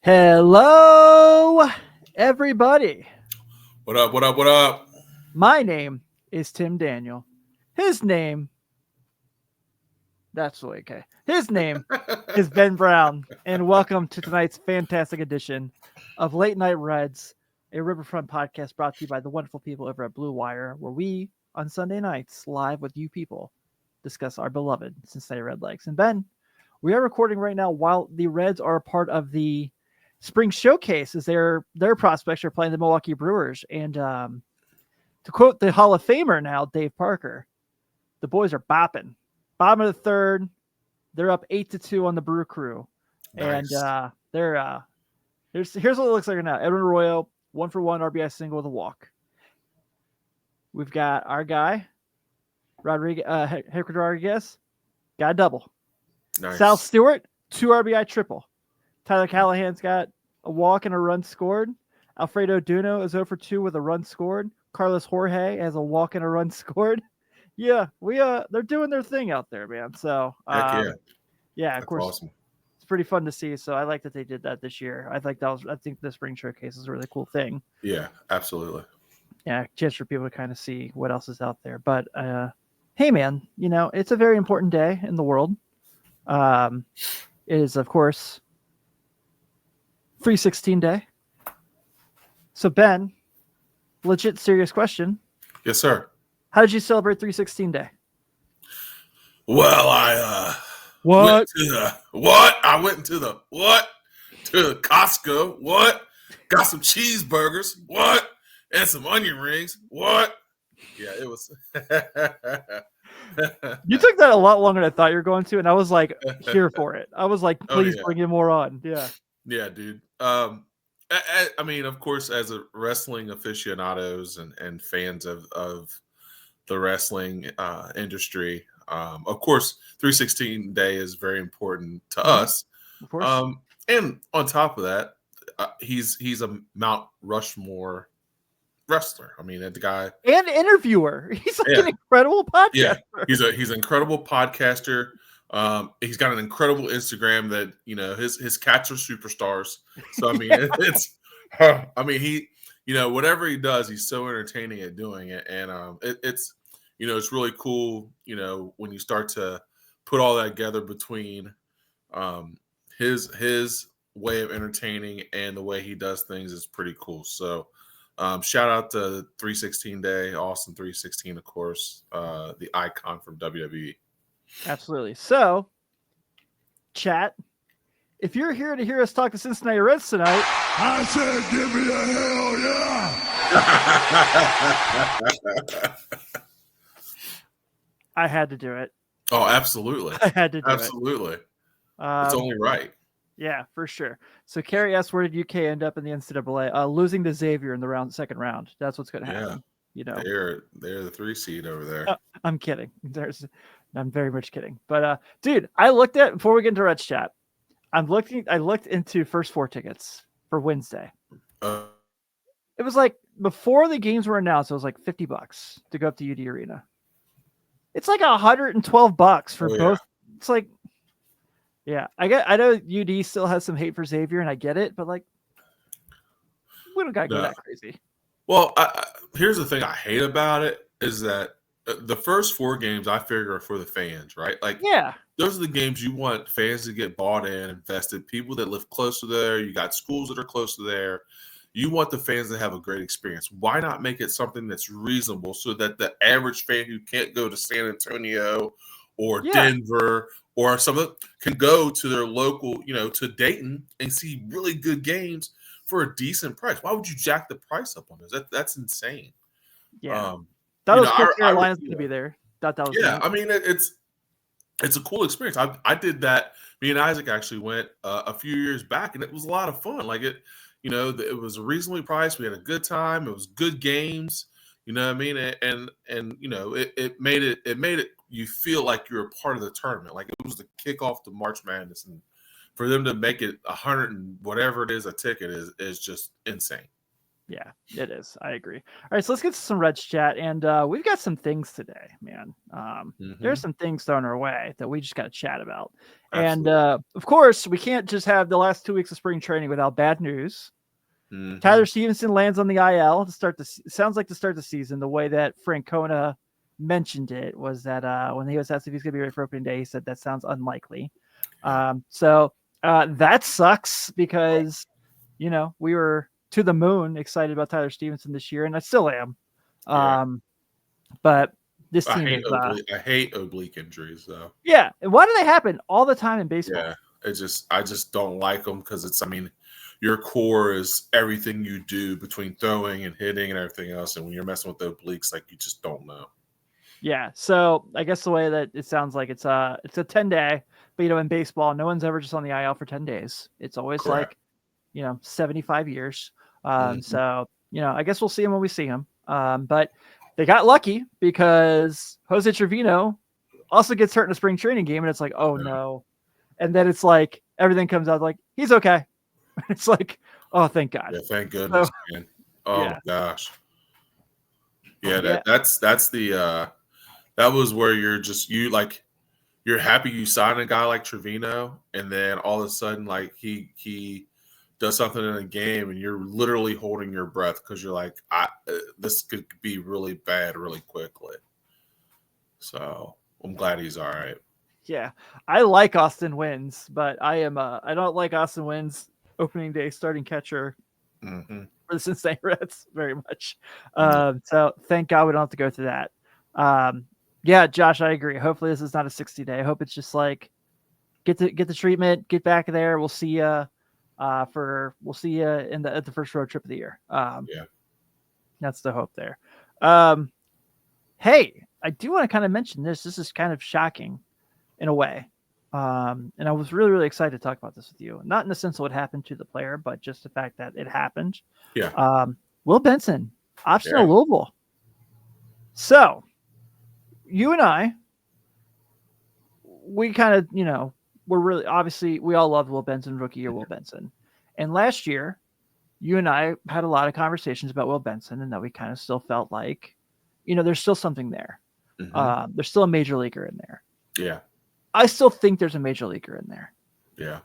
Hello, everybody. What up, what up, what up? My name is Tim Daniel. His name, that's okay. His name is Ben Brown, and welcome to tonight's fantastic edition of Late Night Reds, a Riverfront podcast brought to you by the wonderful people over at Blue Wire, where we, on Sunday nights, live with you people, discuss our beloved Cincinnati Redlegs. And Ben, we are recording right now while the Reds are a part of the spring showcase as their prospects are playing the Milwaukee Brewers. And to quote the Hall of Famer now, Dave Parker, the boys are bopping. Bottom of the third, they're up 8-2 on the Brew Crew. Nice. And here's what it looks like right now. Edwin Arroyo, 1-for-1 RBI single with a walk. We've got our guy, Hector Rodriguez, got a double. Nice. Sal Stewart, 2 RBI triple. Tyler Callahan's got a walk and a run scored. Alfredo Duno is 0-for-2 with a run scored. Carlos Jorge has a walk and a run scored. Yeah, they're doing their thing out there, man. So Heck yeah, of That's course, awesome. It's pretty fun to see. So I like that they did that this year. I think the spring showcase is a really cool thing. Yeah, absolutely. Yeah, just for people to kind of see what else is out there. But hey, man, it's a very important day in the world. It is, of course, 316 Day. So, Ben, legit serious question. Yes, sir. How did you celebrate 316 Day? Well, I What? I went into the what? To Costco. What? Got some cheeseburgers. What? And some onion rings. What? Yeah, it was. You took that a lot longer than I thought you were going to, and I was like, here for it. I was like, please bring in more on. Yeah. Yeah, dude. I mean, of course, as a wrestling aficionados and fans of the wrestling industry, of course, 316 Day is very important to us. Of course. And on top of that, he's a Mount Rushmore wrestler. I mean, the guy and interviewer. He's like an incredible podcaster. Yeah, he's an incredible podcaster. He's got an incredible Instagram that his cats are superstars. So I mean, he whatever he does, he's so entertaining at doing it, and it's really cool. When you start to put all that together between his way of entertaining and the way he does things is pretty cool. So shout out to 316 Day, Austin 316, of course, the icon from WWE. Absolutely. So, chat, if you're here to hear us talk to Cincinnati Reds tonight, I said, give me a hell yeah. I had to do it. Oh, absolutely. I had to do absolutely. it. It's only right. Yeah, for sure. So, Kerry S., where did UK end up in the NCAA? Losing to Xavier in the second round. That's what's going to happen. They're the 3 seed over there. I'm kidding. I'm very much kidding. But dude, I looked at before we get into Reds chat. I looked into first 4 tickets for Wednesday. It was like before the games were announced, it was like $50 to go up to UD Arena. It's like $112 for both. Yeah. It's like, yeah, I know UD still has some hate for Xavier, and I get it, but like, we don't gotta go that crazy. Well, here's the thing I hate about it is that the first 4 games I figure are for the fans, right? Like, yeah, those are the games you want fans to get bought in, invested, people that live close to there. You got schools that are close to there. You want the fans to have a great experience. Why not make it something that's reasonable so that the average fan who can't go to San Antonio or Denver or something can go to their local, to Dayton and see really good games for a decent price? Why would you jack the price up on this? That's insane. Yeah. That was cool. Carolina's going to be there. That was nice. I mean, it's a cool experience. I did that. Me and Isaac actually went a few years back, and it was a lot of fun. Like it was reasonably priced. We had a good time. It was good games. You know what I mean? And it made it you feel like you're a part of the tournament. Like it was the kickoff to March Madness, and for them to make it 100 and whatever it is a ticket is just insane. Yeah, it is. I agree. All right, so let's get to some Reds chat, and we've got some things today, man. There's some things thrown our way that we just got to chat about, Absolutely. and of course, we can't just have the last 2 weeks of spring training without bad news. Mhm. Tyler Stephenson lands on the IL to start the sounds like to start the season. The way that Francona mentioned it was that when he was asked if he's going to be ready for opening day, he said that sounds unlikely. Yeah. So that sucks because we were to the moon excited about Tyler Stephenson this year, and I still am. Yeah. But this I team hate is I hate oblique injuries though. yeah. And why do they happen all the time in baseball? Yeah, I just don't like them because it's. I mean, your core is everything you do between throwing and hitting and everything else. And when you're messing with the obliques, like you just don't know. Yeah. So I guess the way that it sounds like it's a 10-day, but in baseball, no one's ever just on the IL for 10 days. It's always Correct. like 75 years. Mhm. So I guess we'll see him when we see him. But they got lucky because Jose Trevino also gets hurt in a spring training game, and it's like, oh Yeah. no. And then it's like everything comes out like he's okay. It's like, oh, thank God. Yeah, thank goodness, man. Oh yeah. my gosh. Yeah, Yeah. that's the that was where you're happy you signed a guy like Trevino, and then all of a sudden like he does something in a game, and you're literally holding your breath because you're like, this could be really bad really quickly. So I'm glad he's all right. Yeah. I like Austin Wins, but I don't like Austin Wins opening day starting catcher Mm-hmm. for the Cincinnati Reds very much. No. So thank God we don't have to go through that. Yeah, Josh, I agree. Hopefully this is not a 60-day. I hope it's just like get the treatment, get back there. We'll see you at the first road trip of the year. Yeah. That's the hope there. Hey, I do want to kind of mention this. This is kind of shocking in a way. And I was really, really excited to talk about this with you. Not in the sense of what happened to the player, but just the fact that it happened. Yeah. Will Benson, option to Yeah. Louisville. So you and I, we kind of, we're really obviously we all loved Will Benson, rookie year Will Benson. And last year, you and I had a lot of conversations about Will Benson, and that we kind of still felt like, there's still something there. Mm-hmm. There's still a major leaguer in there. Yeah. I still think there's a major leaguer in there. Yeah.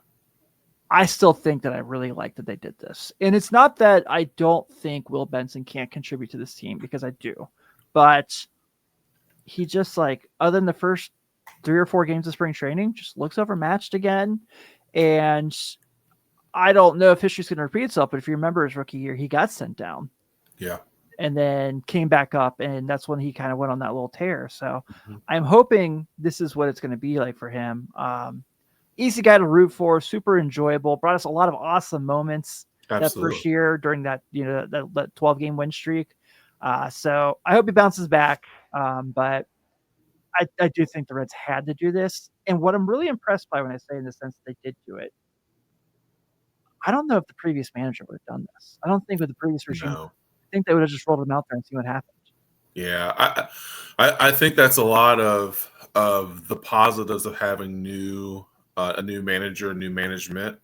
I still think that I really like that they did this. And it's not that I don't think Will Benson can't contribute to this team, because I do. But he just other than the first 3 or 4 games of spring training, just looks overmatched again. And I don't know if history's going to repeat itself, but if you remember his rookie year, he got sent down. Yeah. And then came back up, and that's when he kind of went on that little tear. So Mm-hmm. I'm hoping this is what it's going to be like for him. Easy guy to root for, super enjoyable, brought us a lot of awesome moments that first year during that, that 12-game win streak. So I hope he bounces back. But I do think the Reds had to do this. And what I'm really impressed by when I say in the sense that they did do it, I don't know if the previous manager would have done this. I don't think with the previous regime, No. I think they would have just rolled him out there and see what happened. Yeah, I think that's a lot of the positives of having a new manager, new management,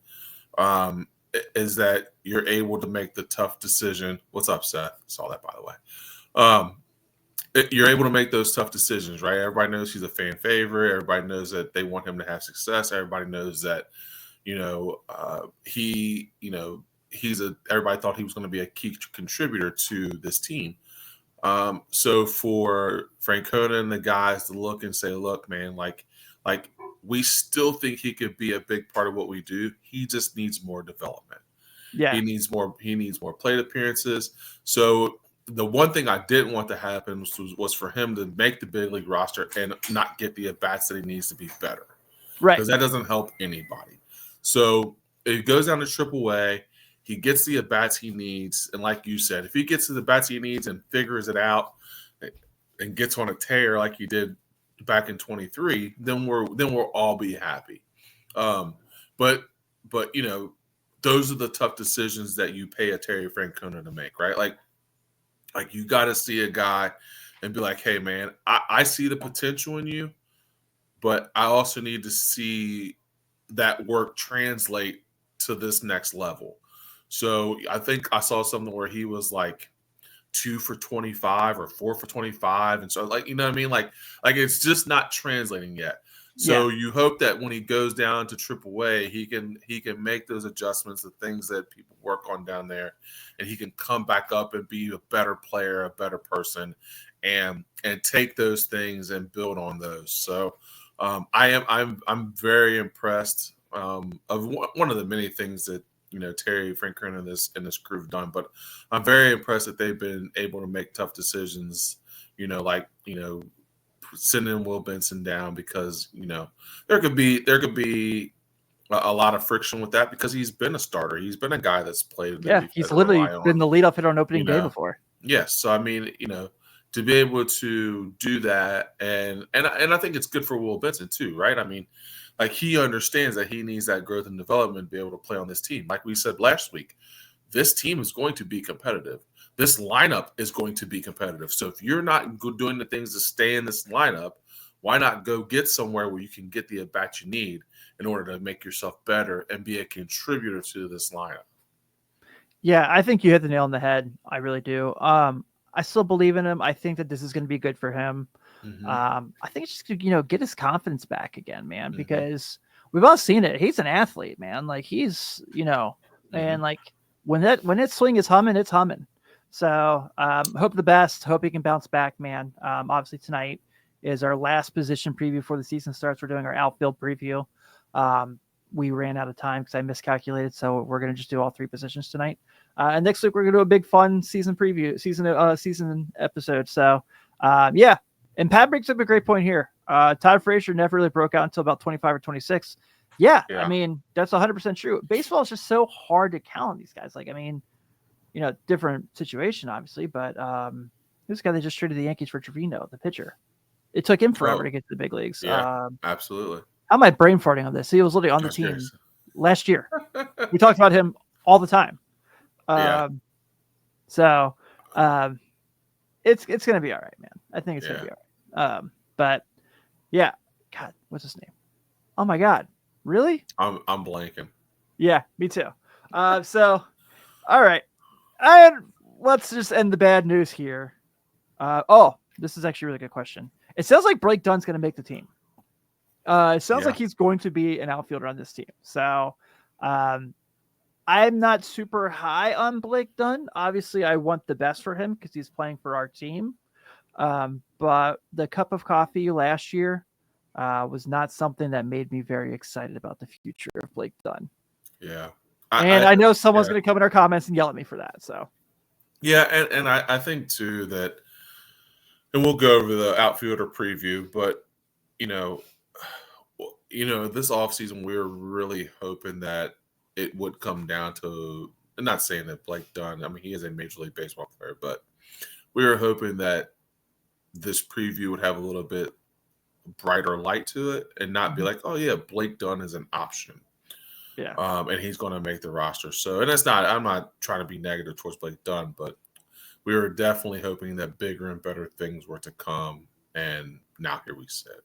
is that you're able to make the tough decision. What's up, Seth? Saw that, by the way. You're able to make those tough decisions, right? Everybody knows he's a fan favorite. Everybody knows that they want him to have success. Everybody knows that, everybody thought he was going to be a key contributor to this team. So for Francona and the guys to look and say, look, man, like we still think he could be a big part of what we do. He just needs more development. Yeah. He needs more plate appearances. So the one thing I didn't want to happen was for him to make the big league roster and not get the at-bats that he needs to be better. Right. Because that doesn't help anybody. So it goes down to AAA. He gets the at-bats he needs. And like you said, if he gets to the bats he needs and figures it out and gets on a tear like he did back in 23, then we'll all be happy. But those are the tough decisions that you pay a Terry Francona to make, right? Like you got to see a guy and be like, hey, man, I see the potential in you, but I also need to see that work translate to this next level. So I think I saw something where he was like 2 for 25 or 4 for 25. And so like, you know what I mean? Like it's just not translating yet. So you hope that when he goes down to AAA, he can make those adjustments, the things that people work on down there, and he can come back up and be a better player, a better person, and take those things and build on those. So I'm very impressed of one of the many things that Terry Franklin and this crew have done, but I'm very impressed that they've been able to make tough decisions. Sending Will Benson down because there could be a lot of friction with that because he's been a starter. He's been a guy that's played. Yeah, he's literally been the leadoff hitter on opening day before. Yes, so I mean, to be able to do that, and I think it's good for Will Benson too, right? I mean, like he understands that he needs that growth and development to be able to play on this team. Like we said last week, this team is going to be competitive. This lineup is going to be competitive. So if you're not doing the things to stay in this lineup, why not go get somewhere where you can get the at-bat you need in order to make yourself better and be a contributor to this lineup? Yeah, I think you hit the nail on the head. I really do. I still believe in him. I think that this is going to be good for him. Mm-hmm. I think it's just to, get his confidence back again, man, because we've all seen it. He's an athlete, man. Like he's, and like when that swing is humming, it's humming. So hope the best. Hope he can bounce back, man. Obviously tonight is our last position preview before the season starts. We're doing our outfield preview. We ran out of time because I miscalculated, so we're going to just do all three positions tonight. And next week we're going to do a big fun season season episode. So yeah. And Pat brings up a great point here. Todd Frazier never really broke out until about 25 or 26. Yeah. I mean, that's 100% true. Baseball is just so hard to count these guys. Like, I mean, different situation, obviously, but this guy they just traded the Yankees for Trevino, the pitcher. It took him forever to get to the big leagues. Yeah, absolutely. How am I brain farting on this? He was literally on the team last year. We talked about him all the time. So it's going to be all right, man. I think it's going to be all right. But yeah, God, what's his name? Oh my God. Really? I'm blanking. Yeah, me too. So, all right. And let's just end the bad news here. This is actually a really good question. It sounds like Blake Dunn's going to make the team. It sounds like he's going to be an outfielder on this team. So, I'm not super high on Blake Dunn. Obviously, I want the best for him because he's playing for our team. But the cup of coffee last year was not something that made me very excited about the future of Blake Dunn. Yeah. I know someone's going to come in our comments and yell at me for that. So, yeah. And I think too that, and we'll go over the outfielder preview, but this offseason, we were really hoping that it would come down to, I'm not saying that Blake Dunn, I mean, he is a Major League Baseball player, but we were hoping that this preview would have a little bit brighter light to it and not be like, oh yeah, Blake Dunn is an option. Yeah. And he's going to make the roster. So, and I'm not trying to be negative towards Blake Dunn, but we were definitely hoping that bigger and better things were to come. And now here we sit.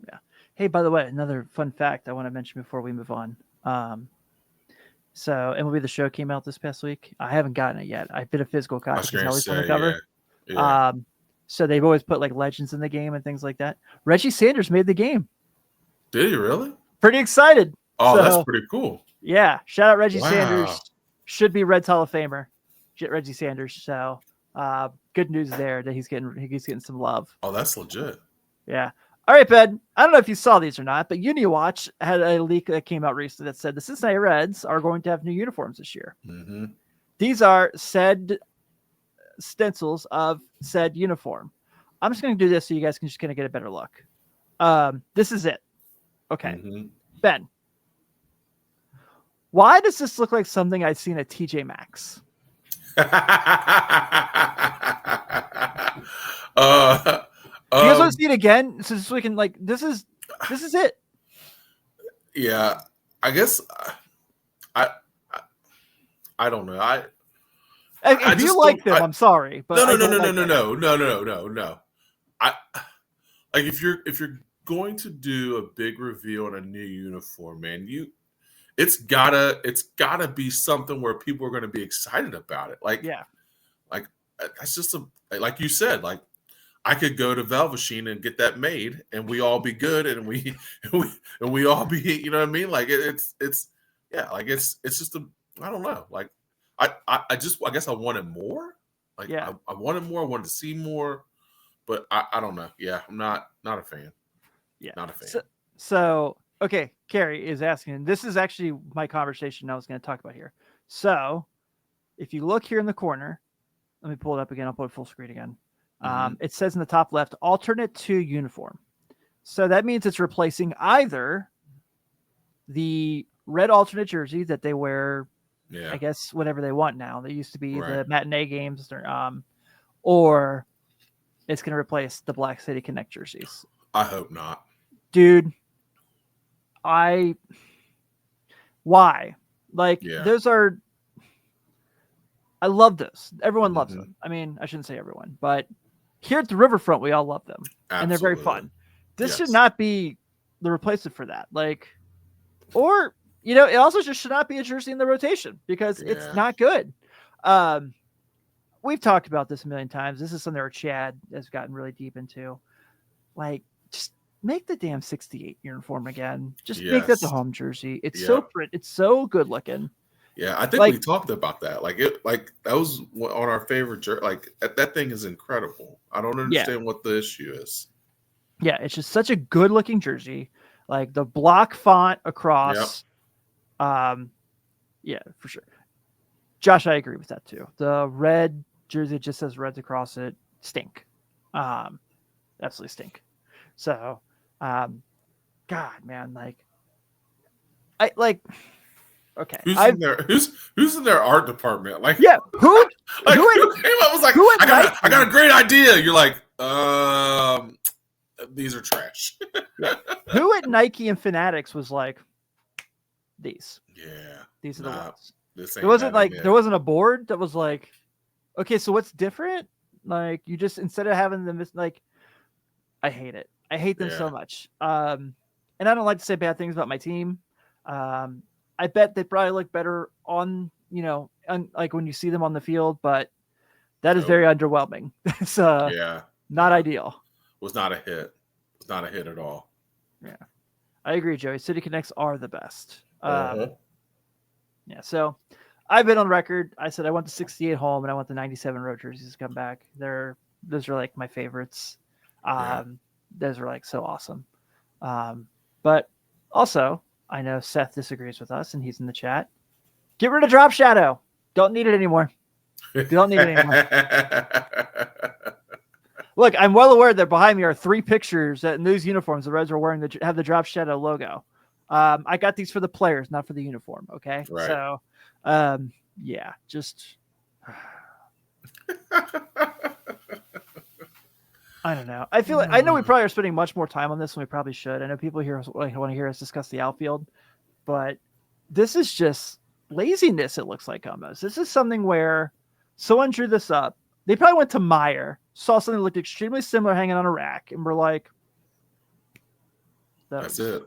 Yeah. Hey, by the way, another fun fact I want to mention before we move on. So MLB The Show came out this past week. I haven't gotten it yet. I've been a physical copy because I always on the cover. Yeah. So they've always put like legends in the game and things like that. Reggie Sanders made the game. Did he really? Pretty excited. Oh, that's pretty cool. Yeah. Shout out Reggie Sanders. Should be Reds Hall of Famer. Reggie Sanders. So good news there that he's getting some love. Oh, that's legit. Yeah. All right, Ben. I don't know if you saw these or not, but UniWatch had a leak that came out recently that said the Cincinnati Reds are going to have new uniforms this year. Mm-hmm. These are said stencils of said uniform. I'm just going to do this so you guys can just kind of get a better look. This is it. Okay. Mm-hmm. Ben, why does this look like something I've seen at TJ Maxx? Do you guys want to see it again? So we can this is it. Yeah, I guess I don't know. If you like them, I'm sorry, but no. I if you're going to do a big reveal on a new uniform, man, it's gotta be something where people are going to be excited about it. Like that's just like you said, like I could go to Velveteen and get that made, and we all be good, and we all be, you know what I mean? Like it's just I don't know. Like I guess I wanted more. Like I wanted more. I wanted to see more, but I don't know. Yeah, I'm not a fan. Yeah, not a fan. So okay, Carrie is asking. This is actually my conversation I was going to talk about here. So if you look here in the corner, let me pull it up again. I'll put it full screen again. It says in the top left, alternate to uniform. So that means it's replacing either the red alternate jersey that they wear, I guess, whatever they want now. They used to be the matinee games, or it's going to replace the Black City Connect jerseys. I hope not. Dude, why? Like, those are, I love those. Everyone loves them. I mean, I shouldn't say everyone, but here at the Riverfront, we all love them. Absolutely. And they're very fun. This should not be the replacement for that. Like, or, you know, it also just should not be a jersey in the rotation because it's not good. We've talked about this a million times. This is something where Chad has gotten really deep into. Like, just make the damn 68 uniform again. Just make that the home jersey. It's so pretty. It's so good looking. Yeah, I think we talked about that. Like that was on our favorite jersey. Like that thing is incredible. I don't understand what the issue is. Yeah, it's just such a good looking jersey. Like the block font across. Yeah, for sure. Josh, I agree with that too. The red jersey just says Reds across it. Stink. Absolutely stink. So, God, man, like, okay. Who's in their art department? Like, who came up was like, I got a great idea. You're like, these are trash. Who at Nike and Fanatics was like, these are the ones. There wasn't there wasn't a board that was like, okay, so what's different? Like, you just, instead of having them, like, I hate it. I hate them so much. And I don't like to say bad things about my team. I bet they probably look better on, like when you see them on the field, but that is very underwhelming. It's not ideal. Was not a hit. Was not a hit at all. Yeah. I agree, Joey. City Connects are the best. Yeah. So I've been on record. I said I want the 68 home and I want the 97 road jerseys to come back. Those are like my favorites. Those are like so awesome. But also, I know Seth disagrees with us and he's in the chat. Get rid of Drop Shadow. Don't need it anymore. Don't need it anymore. Look, I'm well aware that behind me are 3 pictures in those uniforms the Reds are wearing that have the Drop Shadow logo. I got these for the players, not for the uniform. Okay. Right. So, just, I don't know. I feel like, I know we probably are spending much more time on this than we probably should. I know people here want to hear us discuss the outfield, but this is just laziness. It looks like almost. This is something where someone drew this up. They probably went to Meyer, saw something that looked extremely similar hanging on a rack, and were like, that's it.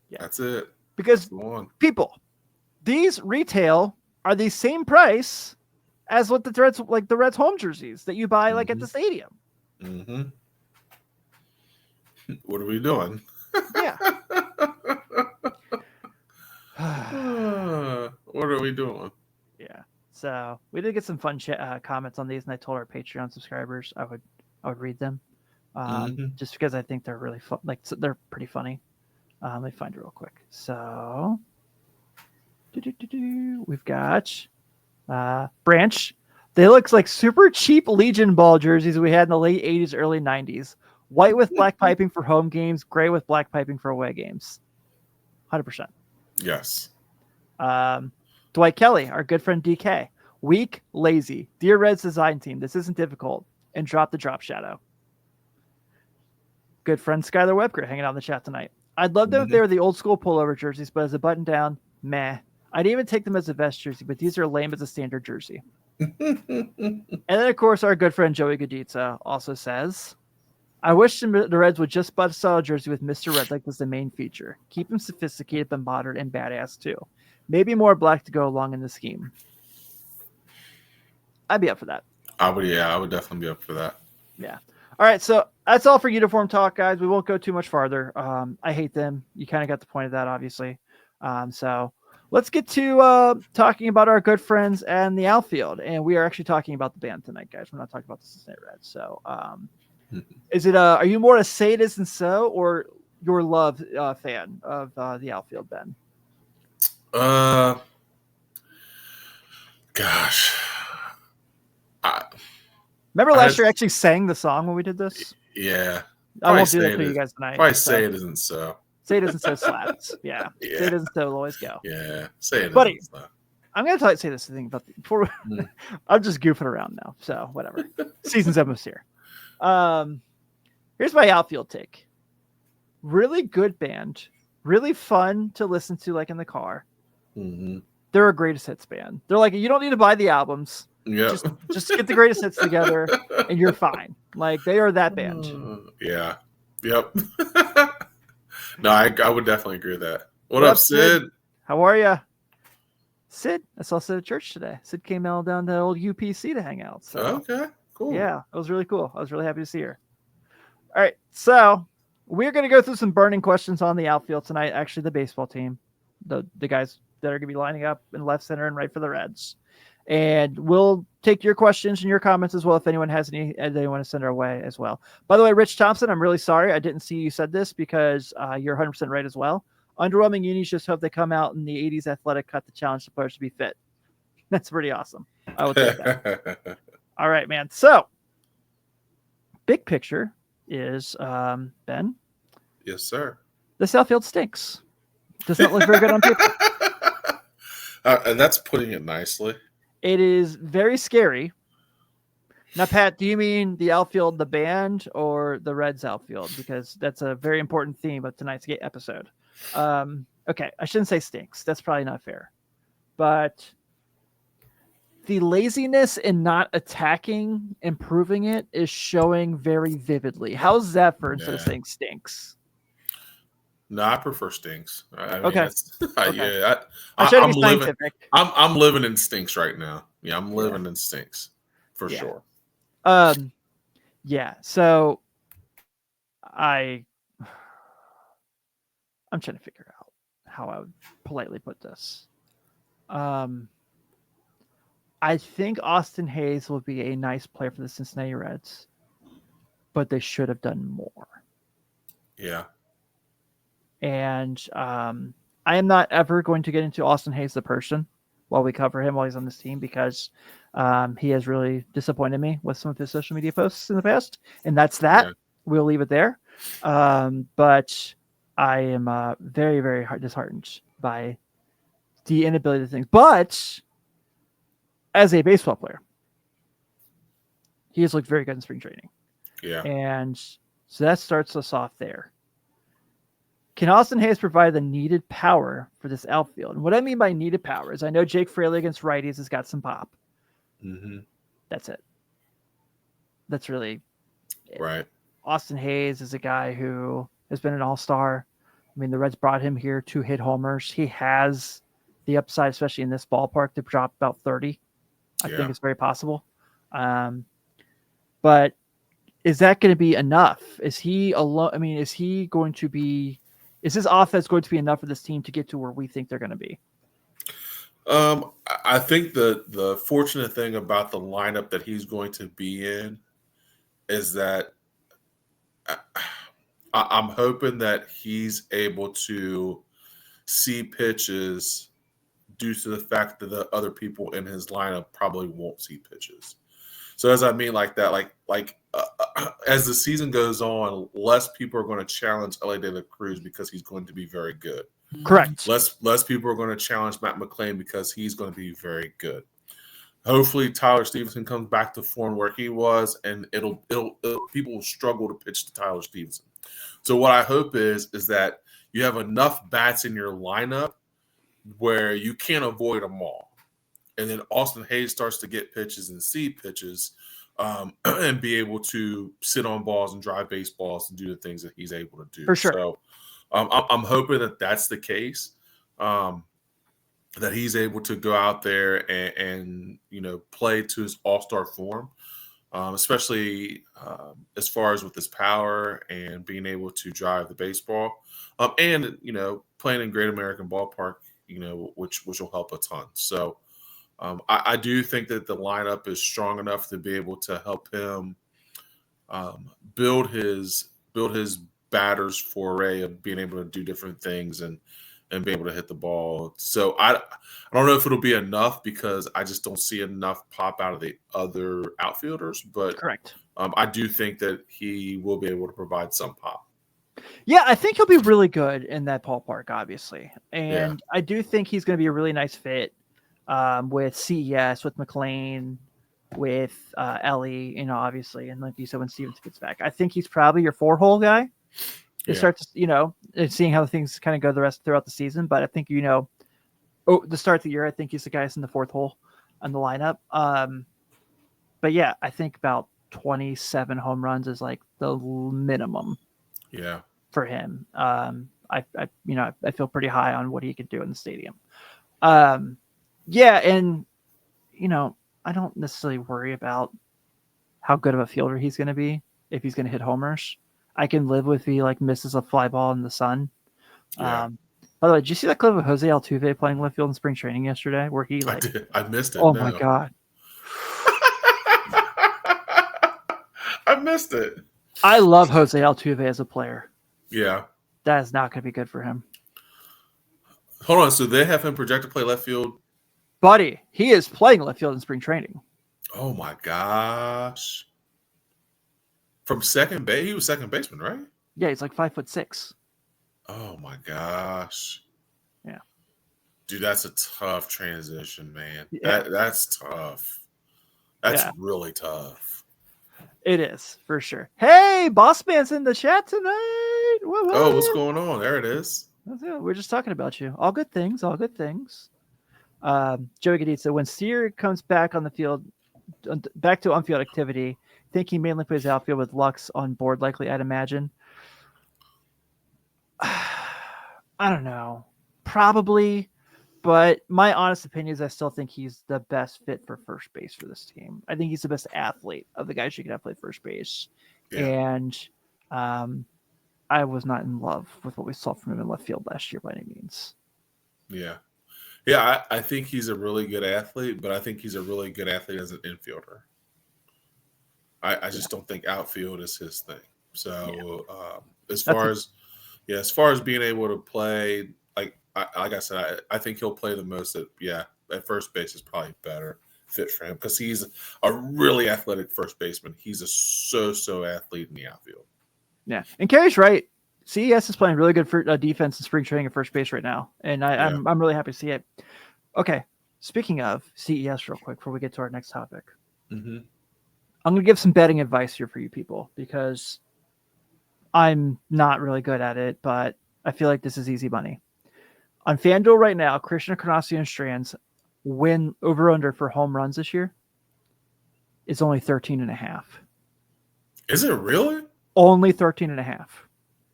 Yeah. That's it. Because people, these retail are the same price as what the Reds, like the Reds home jerseys that you buy like at the stadium. Mm-hmm. What are we doing? Yeah. What are we doing? Yeah. So we did get some fun comments on these, and I told our Patreon subscribers I would read them, just because I think they're really fun. Like, they're pretty funny. Let me find it real quick. So, we've got Branch. They look like super cheap Legion ball jerseys we had in the late 80s, early 90s. White with black piping for home games, gray with black piping for away games. 100%. Yes. Dwight Kelly, our good friend DK. Weak, lazy. Dear Reds design team, this isn't difficult. And drop the Drop Shadow. Good friend Skylar Webker hanging out in the chat tonight. I'd love them if they were the old school pullover jerseys, but as a button down, meh. I'd even take them as a vest jersey, but these are lame as a standard jersey. And then, of course, our good friend Joey Goditza also says, I wish the Reds would just bust a jersey with Mr. Red like was the main feature. Keep him sophisticated but modern and badass too. maybe more black to go along in the scheme. I'd be up for that. I would definitely be up for that. Yeah. All right, so that's all for uniform talk, guys. We won't go too much farther. I hate them. You kind of got the point of that, obviously. So let's get to talking about our good friends and the outfield. And we are actually talking about the band tonight, guys. We're not talking about the Cincinnati Reds. So is it are you more a say it isn't so or your love fan of the outfield, Ben? Gosh. Remember last year I actually sang the song when we did this? Yeah. I won't do that for you guys tonight. Probably say it isn't so. Say it isn't so slaps. Yeah. Say it isn't so will always go. Yeah. Say it Buddy, isn't so. I'm going to say this thing about before I'm just goofing around now. So whatever. Season's almost here. Here's my outfield take. Really good band. Really fun to listen to like in the car. Mm-hmm. They're a greatest hits band. They're like, you don't need to buy the albums. Yeah. Just get the greatest hits together and you're fine. Like they are that band. Yeah. Yep. No, I would definitely agree with that. What up, Sid? How are you? Sid, I saw Sid at church today. Sid came out down to old UPC to hang out. So okay, cool. Yeah, it was really cool. I was really happy to see her. All right, so we're going to go through some burning questions on the outfield tonight. Actually, the baseball team, the guys that are going to be lining up in left, center, and right for the Reds. And we'll take your questions and your comments as well if anyone has any they want to send our way as well. By the way, Rich Thompson, I'm really sorry I didn't see you said this because you're 100% right as well. Underwhelming unis just hope they come out in the 80s athletic cut to challenge the players to be fit. That's pretty awesome. I will take that. All right, man. So, big picture is, Ben. Yes, sir. The outfield stinks. Does not look very good on paper. And that's putting it nicely. It is very scary. Now, Pat, do you mean the outfield, the band, or the Reds outfield? Because that's a very important theme of tonight's episode. Okay, I shouldn't say stinks. That's probably not fair. But the laziness in not attacking, improving it, is showing very vividly. How's that for instead of saying stinks? No, I prefer stinks. I mean, okay. Yeah, I'm living in stinks right now. Yeah, I'm living in stinks for sure. Yeah. So I'm trying to figure out how I would politely put this. I think Austin Hayes will be a nice player for the Cincinnati Reds, but they should have done more. Yeah. And I am not ever going to get into Austin Hayes the person while we cover him while he's on this team because he has really disappointed me with some of his social media posts in the past. And that's that. Yeah. We'll leave it there. But I am very, very disheartened by the inability to think. But as a baseball player, he has looked very good in spring training. Yeah. And so that starts us off there. Can Austin Hayes provide the needed power for this outfield? And what I mean by needed power is I know Jake Fraley against righties has got some pop. Mm-hmm. That's it. That's really it. Right. Austin Hayes is a guy who has been an all-star. I mean, the Reds brought him here to hit homers. He has the upside, especially in this ballpark, to drop about 30. I think it's very possible. But is that going to be enough? Is he alone? I mean, is his offense going to be enough for this team to get to where we think they're going to be? I think the fortunate thing about the lineup that he's going to be in is that I'm hoping that he's able to see pitches due to the fact that the other people in his lineup probably won't see pitches. So as I mean like that, as the season goes on, less people are going to challenge LA De La Cruz because he's going to be very good. Correct. Less people are going to challenge Matt McClain because he's going to be very good. Hopefully Tyler Stephenson comes back to form where he was, and it'll people will struggle to pitch to Tyler Stephenson. So what I hope is that you have enough bats in your lineup where you can't avoid them all. And then Austin Hayes starts to get pitches and see pitches and be able to sit on balls and drive baseballs and do the things that he's able to do. For sure. So I'm hoping that that's the case. that he's able to go out there and play to his all-star form, especially as far as with his power and being able to drive the baseball, and playing in Great American Ballpark, which will help a ton. So I do think that the lineup is strong enough to be able to help him build his batter's foray of being able to do different things and be able to hit the ball. So I don't know if it'll be enough because I just don't see enough pop out of the other outfielders. But Correct. I do think that he will be able to provide some pop. Yeah, I think he'll be really good in that ballpark, obviously. And Yeah. I do think he's going to be a really nice fit with CES, with McLean, with Ellie, obviously. And like you said, when Stevens gets back, I think he's probably your 4-hole guy. You start to, seeing how things kind of go throughout the season. But I think, the start of the year, I think he's the guy that's in the 4th hole on the lineup. But yeah, I think about 27 home runs is like the minimum. Yeah. For him. I feel pretty high on what he could do in the stadium. Yeah. And, I don't necessarily worry about how good of a fielder he's going to be if he's going to hit homers. I can live with he misses a fly ball in the sun. Yeah. By the way, did you see that clip of Jose Altuve playing left field in spring training yesterday where he I did. I missed it. Oh my God. I missed it. I love Jose Altuve as a player. Yeah. That is not going to be good for him. Hold on. So they have him projected to play left field? Buddy, he is playing left field in spring training. Oh my gosh. From second base? He was second baseman, right? Yeah, he's like 5'6". Oh my gosh. Yeah. Dude, that's a tough transition, man. Yeah. That's tough. That's really tough. It is, for sure. Hey, Boss Man's in the chat tonight. What? Oh, what's going on? There it is. We're just talking about you. All good things, all good things. Joey Gadid said, when Sear comes back on the field, back to on-field activity, think he mainly plays outfield with Lux on board, likely, I'd imagine. I don't know. Probably. But my honest opinion is I still think he's the best fit for first base for this team. I think he's the best athlete of the guys you could have played first base. Yeah. And I was not in love with what we saw from him in left field last year by any means. Yeah. Yeah, I think he's a really good athlete, but I think he's a really good athlete as an infielder. I just don't think outfield is his thing. So as far as being able to play, like I said, I think he'll play the most at first base is probably better fit for him because he's a really athletic first baseman. He's a so athlete in the outfield. Yeah, and Kerry's right. CES is playing really good for defense in spring training at first base right now, and I'm really happy to see it. Okay, speaking of CES, real quick before we get to our next topic, I'm going to give some betting advice here for you people because I'm not really good at it, but I feel like this is easy money. On FanDuel right now, Christian Encarnacion Strand's win over under for home runs this year is only 13.5. Is it really? Only 13.5.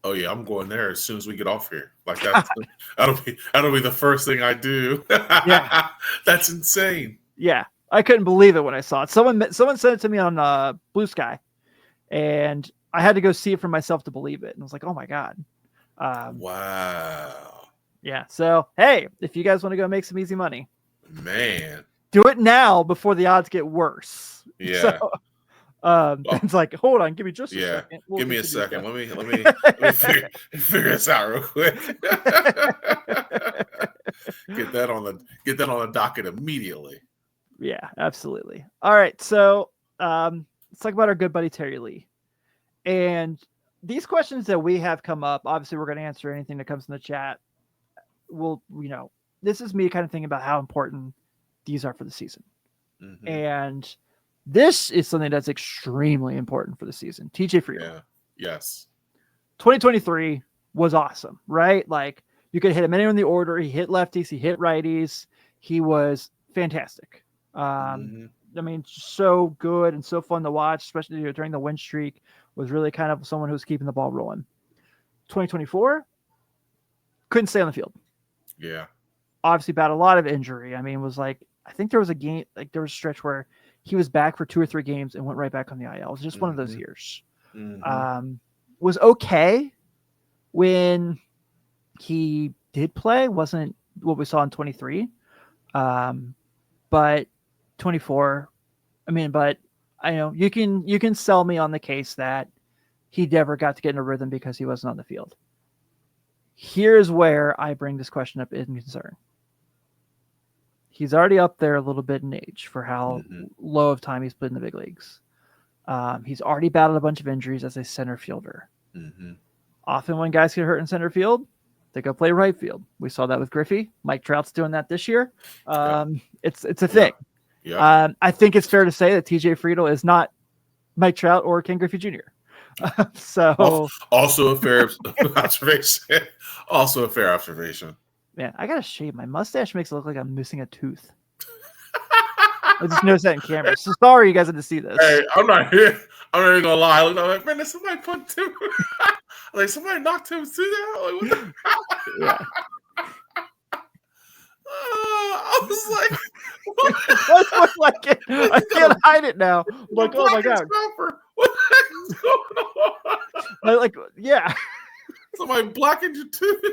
Oh yeah, I'm going there as soon as we get off here. Like that'll be the first thing I do. Yeah, that's insane. Yeah, I couldn't believe it when I saw it. Someone sent it to me on Blue Sky, and I had to go see it for myself to believe it. And I was like, oh my God. Wow. Yeah. So hey, if you guys want to go make some easy money, man, do it now before the odds get worse. Yeah. So, it's like, hold on, give me just a second. Give me a second. Let me figure this out real quick. Get that on the docket immediately. Yeah, absolutely. All right, so let's talk about our good buddy Terry Lee. And these questions that we have come up, obviously we're going to answer anything that comes in the chat. This is me kind of thinking about how important these are for the season. Mm-hmm. And this is something that's extremely important for the season. TJ Friedl. Yeah. Yes. 2023 was awesome, right? Like you could hit him anywhere in the order. He hit lefties. He hit righties. He was fantastic. I mean, so good and so fun to watch, especially during the win streak. Was really kind of someone who's keeping the ball rolling. 2024 couldn't stay on the field. Yeah. obviously battled a lot of injury. I mean, was like, I think there was a game, like there was a stretch where he was back for 2 or 3 games and went right back on the IL. It was just one of those years. Was okay when he did play, wasn't what we saw in 23. But 24, I mean, but I know you can sell me on the case that he never got to get in a rhythm because he wasn't on the field. Here's where I bring this question up in concern. He's already up there a little bit in age for how low of time he's put in the big leagues. He's already battled a bunch of injuries as a center fielder. Often when guys get hurt in center field, they go play right field. We saw that with Griffey. Mike Trout's doing that this year. It's a thing. I think it's fair to say that TJ Friedl is not Mike Trout or Ken Griffey Jr. So also a fair observation. Also a fair observation. Man, I gotta shave. My mustache makes it look like I'm missing a tooth. I just noticed that in camera. So sorry you guys had to see this. Hey, I'm not here. I'm not even gonna lie. I'm like, man, did somebody put Tim? Like somebody knocked him through that? Like, what the? Yeah. I was like, That's what like it. I can't hide it now. I'm like, oh my god. What the heck is going on? Like, yeah. Somebody blackened your tooth.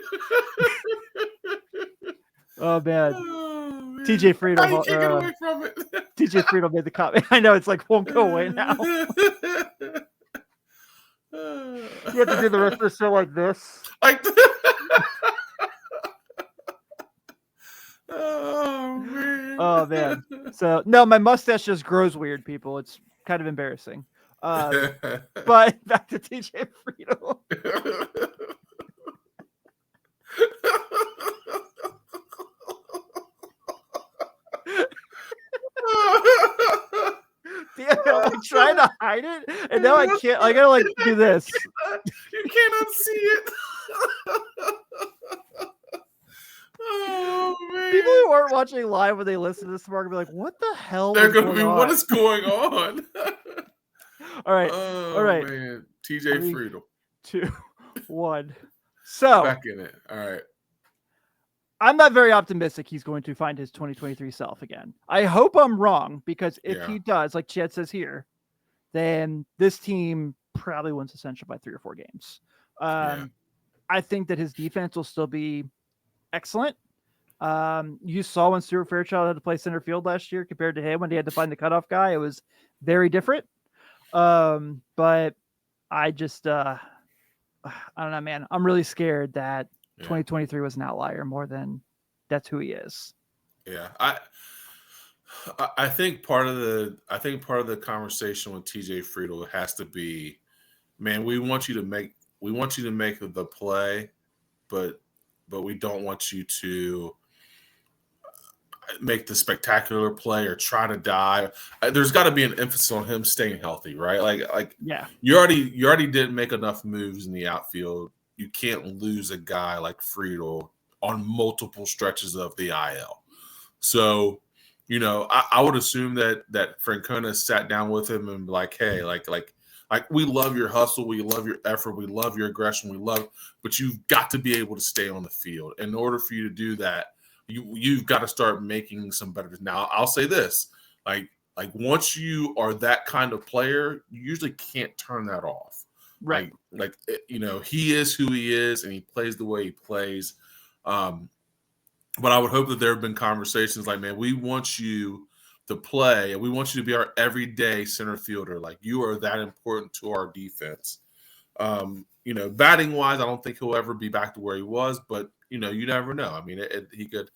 Oh man. Oh, TJ Friedl. How you can't get away from it. TJ Friedl made the comment. I know it's like won't go away now. You have to do the rest of the show like this. Like oh man. Oh man. So no, my mustache just grows weird, people. It's kind of embarrassing. But back to TJ Friedl. Damn, I'm like trying to hide it, and now I can't. I gotta like do this. You can't unsee it. Oh man! People who aren't watching live when they listen to this are gonna be like, "What the hell?" They're gonna be, "What is going on?" All right, oh, all right. Man. TJ Friedl. 2, 1. So back in it. All right. I'm not very optimistic he's going to find his 2023 self again. I hope I'm wrong, because if he does, like Chad says here, then this team probably wins Essential by 3 or 4 games. I think that his defense will still be excellent. You saw when Stuart Fairchild had to play center field last year compared to him when he had to find the cutoff guy. It was very different. But I just, I don't know, man. I'm really scared that 2023 was an outlier more than that's who he is. Yeah. I think part of the conversation with TJ Friedl has to be, man, we want you to make the play, but we don't want you to make the spectacular play or try to die. There's got to be an emphasis on him staying healthy, right? Like you already didn't make enough moves in the outfield. You can't lose a guy like Friedl on multiple stretches of the IL. So, I would assume that Francona sat down with him and be like, hey, like we love your hustle, we love your effort, we love your aggression, but you've got to be able to stay on the field. In order for you to do that, you've got to start making some better. Now, I'll say this, like once you are that kind of player, you usually can't turn that off. Right. Like he is who he is and he plays the way he plays. But I would hope that there have been conversations like, man, we want you to play and we want you to be our everyday center fielder. Like you are that important to our defense. Batting wise, I don't think he'll ever be back to where he was, but you never know. I mean, he could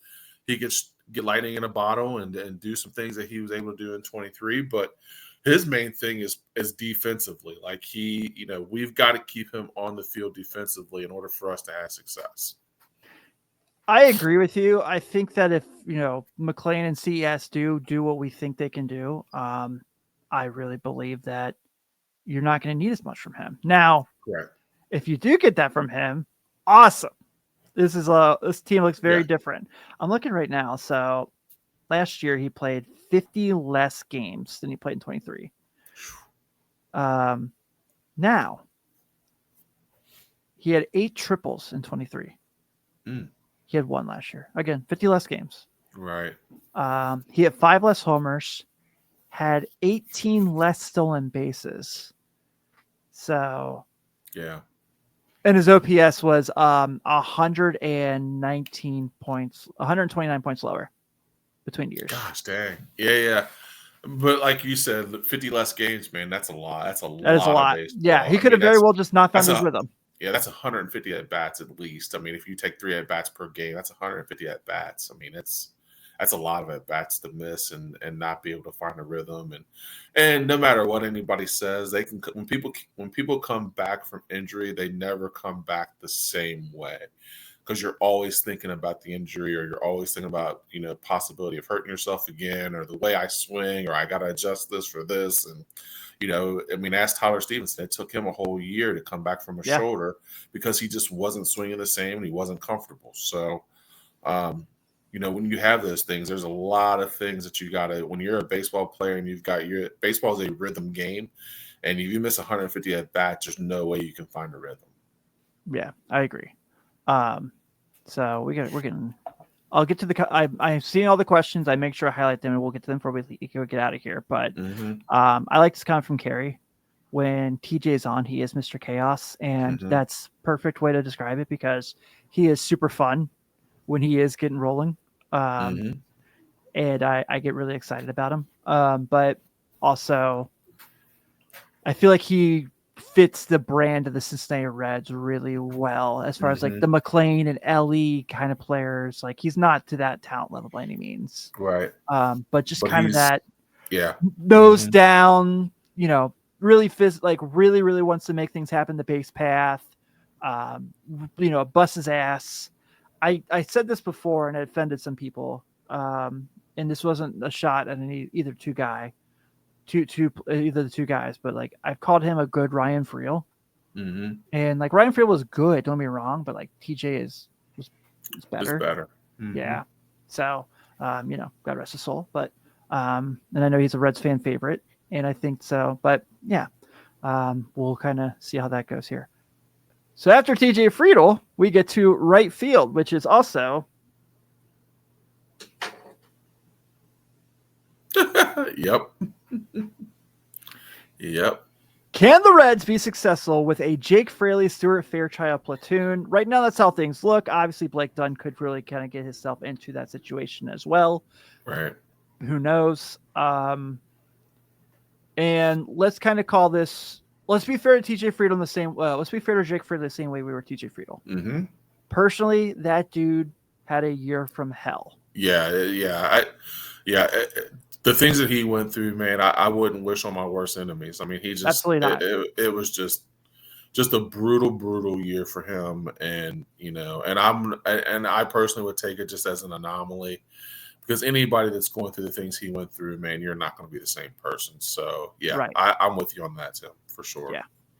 get lightning in a bottle and do some things that he was able to do in 23, but his main thing is defensively. Like we've got to keep him on the field defensively in order for us to have success. I agree with you. I think that if, McLean and CES do what we think they can do, I really believe that you're not going to need as much from him. Now, if you do get that from him, awesome. This team looks very different. I'm looking right now. So last year he played 50 less games than he played in 23. Now he had 8 triples in 23. He had 1 last year. Again, 50 less games. Right. He had 5 less homers, had 18 less stolen bases. So, Yeah. and his OPS was 119 points, 129 points lower between years. Gosh dang. Yeah. But like you said, 50 less games, man, that's a lot. That's a That is a lot of lot. baseball. Yeah, he could have very well just not found his rhythm. Yeah, that's 150 at bats at least. I mean, if you take 3 at bats per game, that's 150 at bats. I mean, that's a lot of at bats to miss and not be able to find a rhythm. And no matter what anybody says, they can when people come back from injury, they never come back the same way, because you're always thinking about the injury, or you're always thinking about, possibility of hurting yourself again, or the way I swing, or I got to adjust this for this. And, I mean, ask Tyler Stephenson. It took him a whole year to come back from a shoulder because he just wasn't swinging the same and he wasn't comfortable. So, when you have those things, there's a lot of things that you got to, when you're a baseball player and you've got baseball is a rhythm game. And if you miss 150 at bats, there's no way you can find a rhythm. Yeah, I agree. So we're getting. I'll get to I've seen all the questions. I make sure I highlight them, and we'll get to them before we get out of here. But I like this comment from Carrie. When TJ is on, he is Mr. Chaos, and that's perfect way to describe it, because he is super fun when he is getting rolling. And I get really excited about him. But also, I feel like he fits the brand of the Cincinnati Reds really well, as far as like the McLean and Ellie kind of players. Like, he's not to that talent level by any means, right? But kind of that, nose down, really really wants to make things happen. The base path, busts his ass. I said this before and it offended some people, and this wasn't a shot at either either the two guys, but like, I've called him a good Ryan Friel, and like, Ryan Friel was good, don't get me wrong, but like, TJ is better. Just better. Yeah. So, God rest his soul, but and I know he's a Reds fan favorite, and I think so, but yeah, we'll kind of see how that goes here. So after TJ Friedel, we get to right field, which is also Yep. Can the Reds be successful with a Jake Fraley, Stuart Fairchild platoon? Right now, that's how things look. Obviously, Blake Dunn could really kind of get himself into that situation as well. Right. Who knows? And let's kind of call this. Let's be fair to TJ Friedel the same. Let's be fair to Jake Fraley the same way we were TJ Friedel. Personally, that dude had a year from hell. Yeah. The things that he went through, man, I wouldn't wish on my worst enemies. I mean, he just absolutely not. It was just a brutal year for him, and and I personally would take it just as an anomaly, because anybody that's going through the things he went through, man, you're not going to be the same person. So yeah, right. I'm with you on that, Tim, for sure.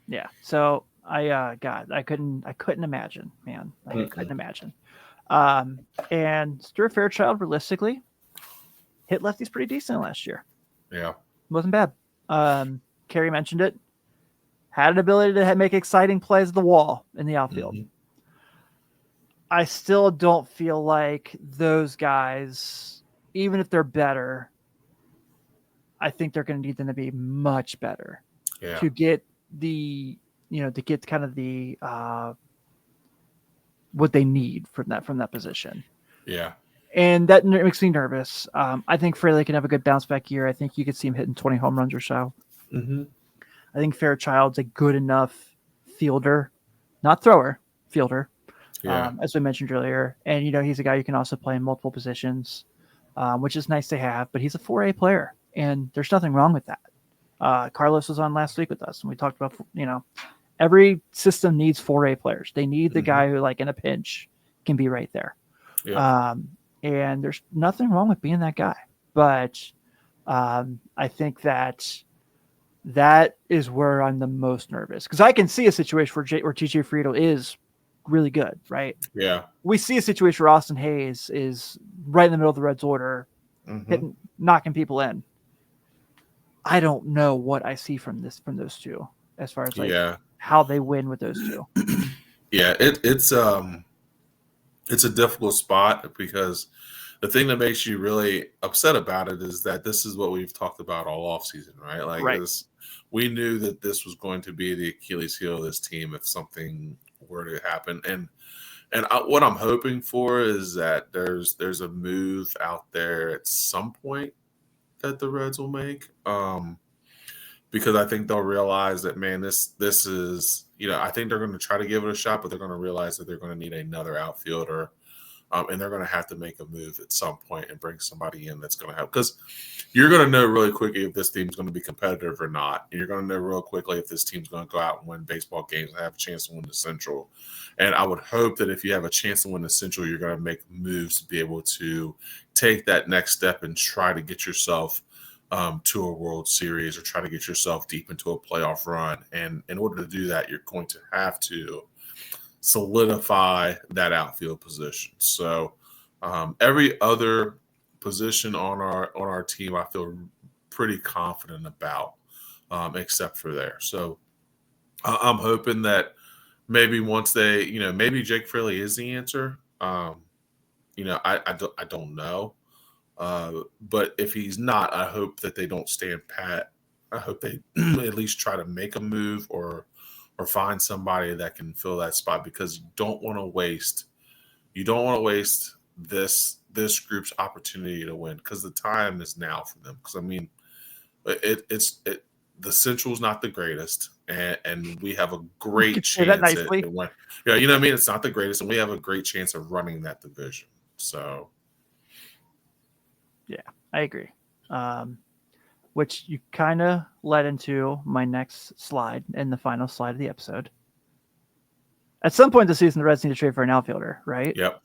Yeah. So I couldn't imagine, man. I couldn't imagine. And Stuart Fairchild, realistically, hit lefties pretty decent last year. Yeah. Wasn't bad. Carrie mentioned it. Had an ability to make exciting plays at the wall in the outfield. I still don't feel like those guys, even if they're better, I think they're going to need them to be much better to get kind of the what they need from that position. Yeah. And that makes me nervous. I think Fraley can have a good bounce back year. I think you could see him hitting 20 home runs or so. I think Fairchild's a good enough fielder, not thrower, fielder, as we mentioned earlier. And, he's a guy you can also play in multiple positions, which is nice to have. But he's a 4A player, and there's nothing wrong with that. Carlos was on last week with us, and we talked about, every system needs 4A players. They need the guy who, like, in a pinch can be right there. Yeah. And there's nothing wrong with being that guy. But I think that is where I'm the most nervous, because I can see a situation where TJ Friedel is really good, right? Yeah. We see a situation where Austin Hayes is right in the middle of the Reds order, knocking people in. I don't know what I see from those two as far as how they win with those two. Yeah, it's it's a difficult spot because the thing that makes you really upset about it is that this is what we've talked about all offseason, right? Like Right. we knew that this was going to be the Achilles heel of this team if something were to happen. What I'm hoping for is that there's a move out there at some point that the Reds will make. Because I think they'll realize that, man, this is, I think they're going to try to give it a shot, but they're going to realize that they're going to need another outfielder, and they're going to have to make a move at some point and bring somebody in that's going to help. Because you're going to know really quickly if this team's going to be competitive or not. And you're going to know real quickly if this team's going to go out and win baseball games and have a chance to win the Central. And I would hope that if you have a chance to win the Central, you're going to make moves to be able to take that next step and try to get yourself to a World Series or try to get yourself deep into a playoff run. And in order to do that, you're going to have to solidify that outfield position. So every other position on our team, I feel pretty confident about, except for there. So I'm hoping that maybe once they, maybe Jake Fraley is the answer. I don't know. But if he's not, I hope that they don't stand pat. I hope they at least try to make a move or find somebody that can fill that spot, because you don't want to waste this group's opportunity to win, because the time is now for them. Because I mean, the Central's not the greatest, and we have a great chance at win. Yeah, you know what I mean? It's not the greatest, and we have a great chance of running that division. So yeah, I agree. Which you kind of led into my next slide and the final slide of the episode. At some point this season, the Reds need to trade for an outfielder, right? Yep.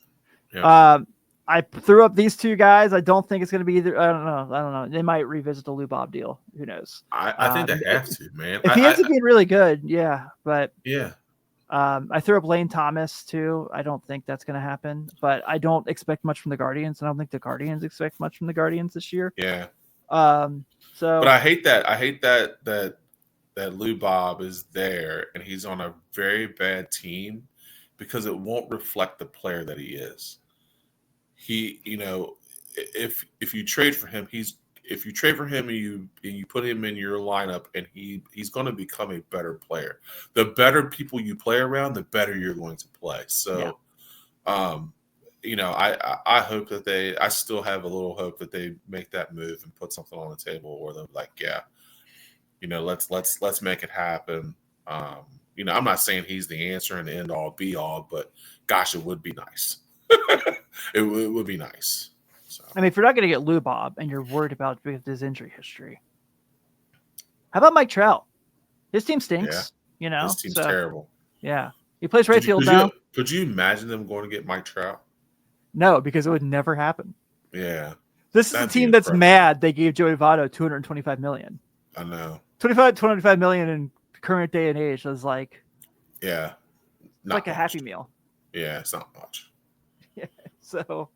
I threw up these two guys. I don't think it's going to be either. I don't know. They might revisit the Lou Bob deal. Who knows? I think they have to, man. If he ends up being really good, yeah. But yeah. I threw up Lane Thomas too. I don't think that's going to happen. But I don't expect much from the Guardians. I don't think the Guardians expect much from the Guardians this year. Yeah. But I hate that Lou Bob is there and he's on a very bad team, because it won't reflect the player that he is. He, if you trade for him, and you put him in your lineup, and he's going to become a better player. The better people you play around, the better you're going to play. So, I hope that I still have a little hope that they make that move and put something on the table, or they're like, let's make it happen. I'm not saying he's the answer and the end all be all, but gosh, it would be nice. It would be nice. So. I mean, if you're not going to get Lou Bob and you're worried about his injury history, how about Mike Trout? His team stinks. Yeah. His team's terrible. Yeah, he plays right field now. Could you imagine them going to get Mike Trout? No, because it would never happen. Yeah. This is a team that's mad they gave Joey Votto $225 million. I know. $25 million in current day and age is like, yeah, like a Happy Meal. Yeah, it's not much. Yeah. So,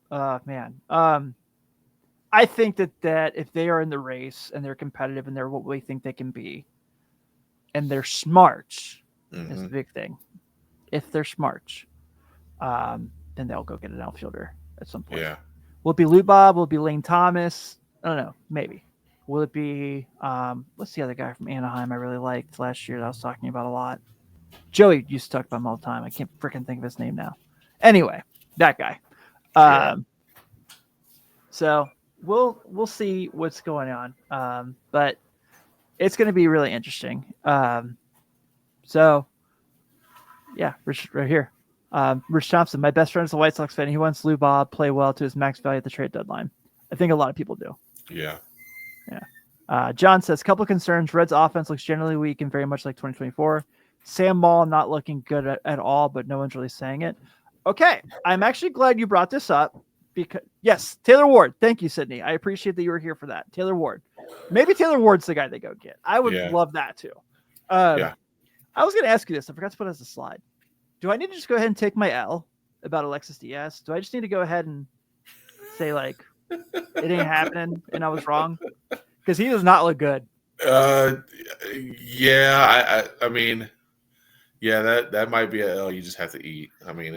man, I think that if they are in the race and they're competitive and they're what we think they can be, and they're smart, is the big thing. If they're smart, then they'll go get an outfielder at some point. Yeah. Will it be Lou Bob? Will it be Lane Thomas? I don't know. Maybe. Will it be what's the other guy from Anaheim I really liked last year that I was talking about a lot? Joey used to talk about him all the time. I can't freaking think of his name now. Anyway, that guy. So we'll see what's going on. But it's going to be really interesting. So yeah, Rich right here. Rich Thompson, my best friend is a White Sox fan. He wants Lou Bob play well to his max value at the trade deadline. I think a lot of people do. Yeah. Yeah. John says, couple of concerns. Reds offense looks generally weak and very much like 2024. Sam Maul not looking good at all, but no one's really saying it. Okay. I'm actually glad you brought this up because yes, Taylor Ward. Thank you, Sydney. I appreciate that you were here for that. Taylor Ward. Maybe Taylor Ward's the guy they go get. I would love that too. I was going to ask you this. I forgot to put it as a slide. Do I need to just go ahead and take my L about Alexis Diaz? Do I just need to go ahead and say like, it ain't happening and I was wrong? Because he does not look good. I mean, that might be a L you just have to eat. I mean,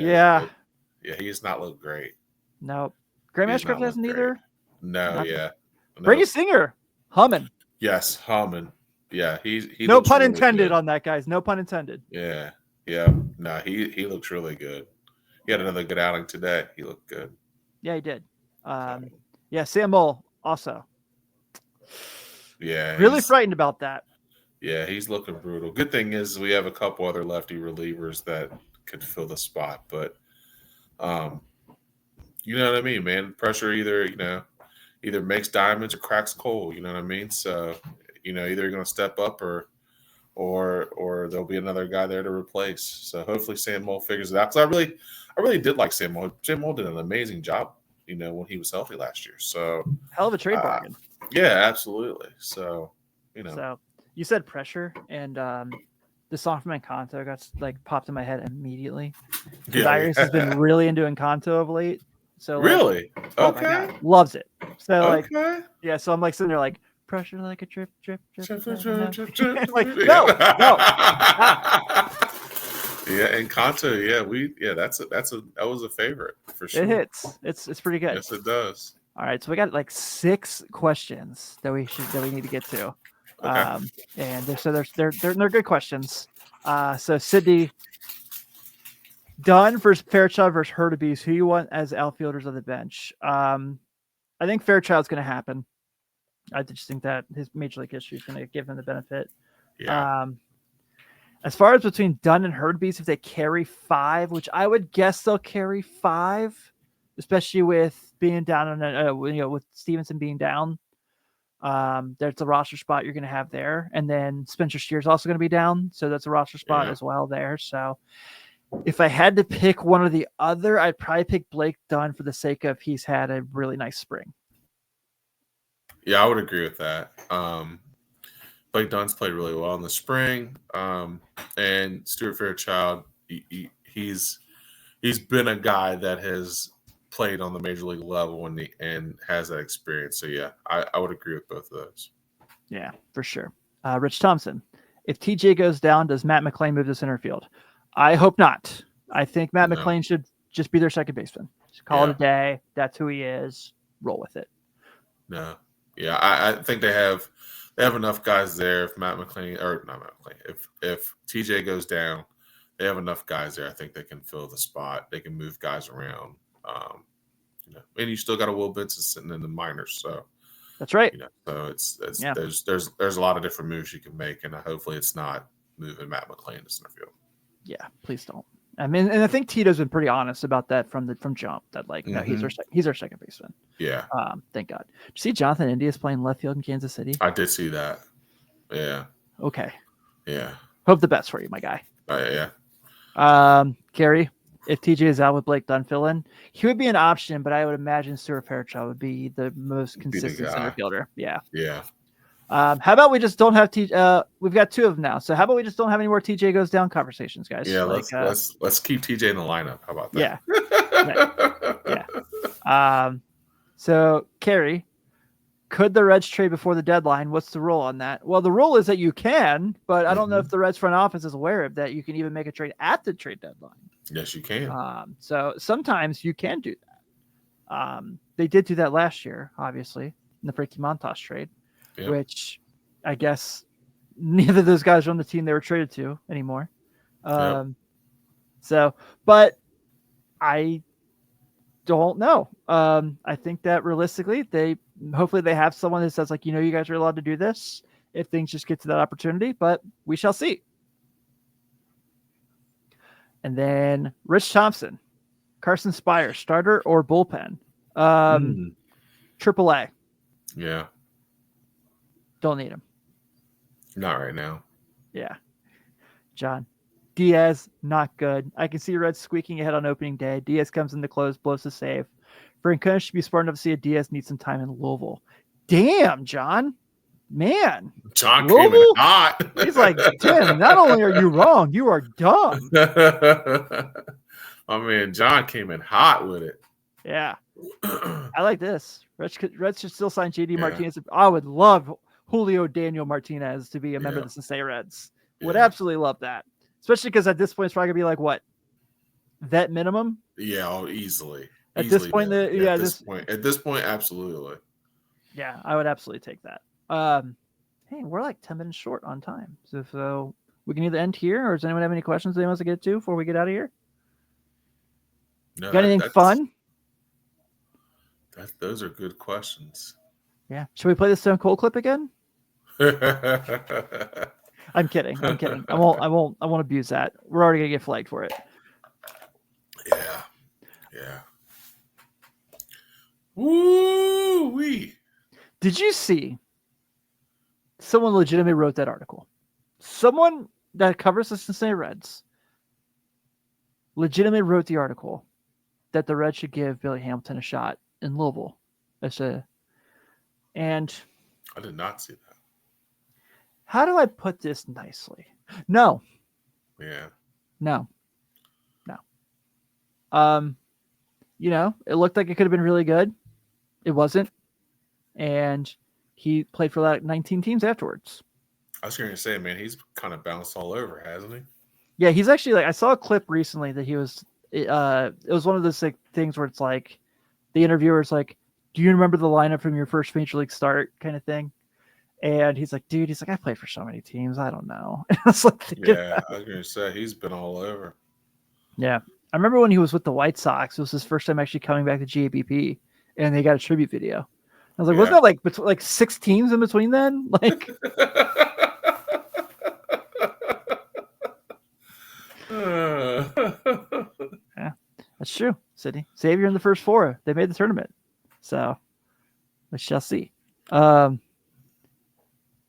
he does not look great. Nope. Graham He does Ashcraft not hasn't look great. either. No, Nothing. yeah. No. Brady Singer, humming. Yes, humming. Yeah, he No looks pun really intended good. on that, guys. No pun intended. Yeah. No, he looks really good. He had another good outing today. He looked good. Yeah, he did. Yeah, Sam Mole also. Yeah, Really frightened about that. Yeah, he's looking brutal. Good thing is we have a couple other lefty relievers that could fill the spot, but you know what I mean, man. Pressure either makes diamonds or cracks coal. You know what I mean. So either you're going to step up or there'll be another guy there to replace. So hopefully Sam Mole figures it out. Because I really did like Sam Mole. Sam Mole did an amazing job, when he was healthy last year. So hell of a trade bargain. Yeah, absolutely. So So you said pressure, and the song from Encanto got popped in my head immediately. Because Iris has been really into Encanto of late. So really, oh my God, loves it. So yeah. So I'm sitting there pressure like a drip, drip, drip. No. Yeah, Encanto. Yeah, that was a favorite for sure. It hits. It's pretty good. Yes, it does. All right, so we got 6 questions that we need to get to. Okay. And they're good questions. So Sydney, Dunn versus Fairchild versus Hurtubise. Who you want as outfielders of the bench? I think Fairchild's going to happen. I just think that his major league history is going to give him the benefit. Yeah. As far as between Dunn and Hurtubise, if they carry 5, which I would guess they'll carry 5, especially with being down on with Stephenson being down. There's a roster spot you're going to have there, and then Spencer Steer's also going to be down, so that's a roster spot as well there. So if I had to pick one or the other, I'd probably pick Blake Dunn for the sake of he's had a really nice spring. Yeah, I would agree with that. Blake Dunn's played really well in the spring, and Stuart Fairchild, he's been a guy that has played on the major league level and has that experience. So yeah, I would agree with both of those. Yeah, for sure. Rich Thompson, if TJ goes down, does Matt McClain move to center field? I hope not. I think Matt McClain should just be their second baseman. Just call it a day. That's who he is. Roll with it. No. Yeah, I think they have enough guys there. If Matt McClain or not Matt McClain, if TJ goes down, they have enough guys there. I think they can fill the spot. They can move guys around. And you still got a Will Benson sitting in the minors, so that's right. So there's a lot of different moves you can make, and hopefully it's not moving Matt McClain to center field. Yeah, please don't. I mean, and I think Tito's been pretty honest about that from jump. That no, he's our second baseman. Yeah. Thank God. Did you see Jonathan India's playing left field in Kansas City? I did see that. Yeah. Okay. Yeah. Hope the best for you, my guy. Yeah. Gary, if TJ is out with Blake Dunn fill in, he would be an option, but I would imagine Stuart Fairchild would be the most consistent center fielder. Yeah. Yeah. How about we just don't have TJ? We've got 2 of them now. So how about we just don't have any more TJ goes down conversations, guys? Yeah, let's keep TJ in the lineup. How about that? Yeah. Yeah. So Carrie, could the Reds trade before the deadline? What's the rule on that? Well, the rule is that you can, but I don't know if the Reds front office is aware of that. You can even make a trade at the trade deadline. Yes, you can. So sometimes you can do that. They did do that last year, obviously, in the Frankie Montas trade. Yep. Which I guess neither of those guys are on the team they were traded to anymore. So, but I don't know. I think that realistically, hopefully they have someone that says you guys are allowed to do this if things just get to that opportunity, but we shall see. And then Rich Thompson, Carson Spire, starter or bullpen? AAA. Yeah. Don't need him. Not right now. Yeah. John. Diaz, not good. I can see Reds squeaking ahead on opening day. Diaz comes in the close, blows the save. Francona should be smart enough to see a Diaz needs some time in Louisville. Damn, John. Man. John came in hot. He's like, Tim, not only are you wrong, you are dumb. I mean, John came in hot with it. Yeah. I like this. Reds should still sign JD Martinez. I would love Julio Daniel Martinez to be a member of the Cincinnati Reds. Would absolutely love that. Especially because at this point, it's probably going to be vet minimum. Yeah, easily. At this point, At this point, absolutely. Yeah, I would absolutely take that. Hey, we're like 10 minutes short on time, so we can either end here, or does anyone have any questions they want to get to before we get out of here? No, Got anything fun? Those are good questions. Yeah. Should we play the Stone Cold clip again? I'm kidding. I won't abuse that. We're already gonna get flagged for it. Yeah. Woo wee. Did you see? Someone legitimately wrote that article. Someone that covers the Cincinnati Reds legitimately wrote the article that the Reds should give Billy Hamilton a shot in Louisville. And I did not see that. How do I put this nicely? No. Yeah. No. It looked like it could have been really good. It wasn't. And he played for like 19 teams afterwards. I was going to say, man, he's kind of bounced all over, hasn't he? Yeah, he's actually like, I saw a clip recently that he was, it was one of those like things where it's like, the interviewer's like, do you remember the lineup from your first major league start kind of thing? And he's like, dude, I played for so many teams. I don't know. I was like, yeah, I was going to say, he's been all over. Yeah. I remember when he was with the White Sox, it was his first time actually coming back to GABP, and they got a tribute video. I was like, wasn't that like 6 teams in between then? Like, yeah, that's true. City Xavier in the first 4, they made the tournament, so we shall see. I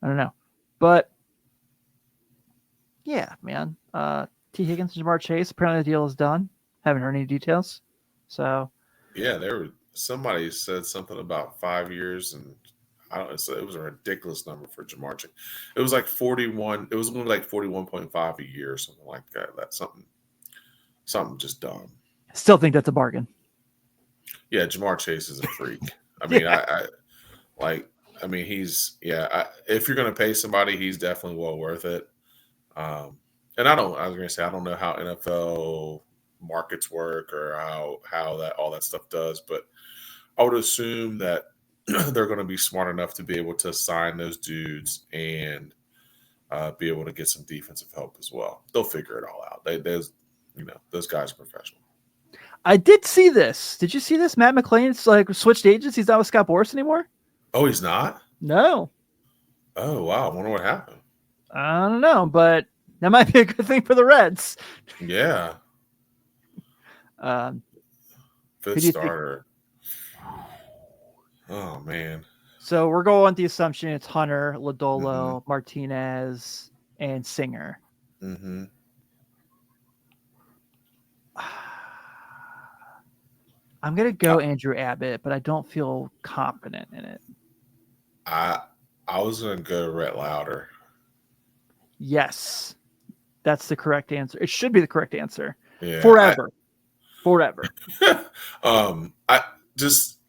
don't know, but yeah, man. T. Higgins and Jamar Chase. Apparently, the deal is done. Haven't heard any details. So, yeah, somebody said something about 5 years, and I don't know. It was a ridiculous number for Jamar Chase. It was like 41. It was only like 41.5 a year or something like that. That's something just dumb. Still think that's a bargain. Yeah, Jamar Chase is a freak. I mean, I mean, he's if you're going to pay somebody, he's definitely well worth it. And I was going to say, I don't know how NFL markets work or how that all that stuff does, but I would assume that they're going to be smart enough to be able to sign those dudes and be able to get some defensive help as well. They'll figure it all out. Those guys are professional. I did see this. Did you see this? Matt McClain's like switched agents. He's not with Scott Boras anymore. Oh, he's not? No. Oh, wow. I wonder what happened. I don't know, but that might be a good thing for the Reds. Yeah. Fifth starter. Oh, man. So we're going with the assumption it's Hunter, Lodolo, Martinez, and Singer. Mm-hmm. I'm going to go Andrew Abbott, but I don't feel confident in it. I was going to go Rhett Lauder. Yes. That's the correct answer. It should be the correct answer. Yeah, Forever. Just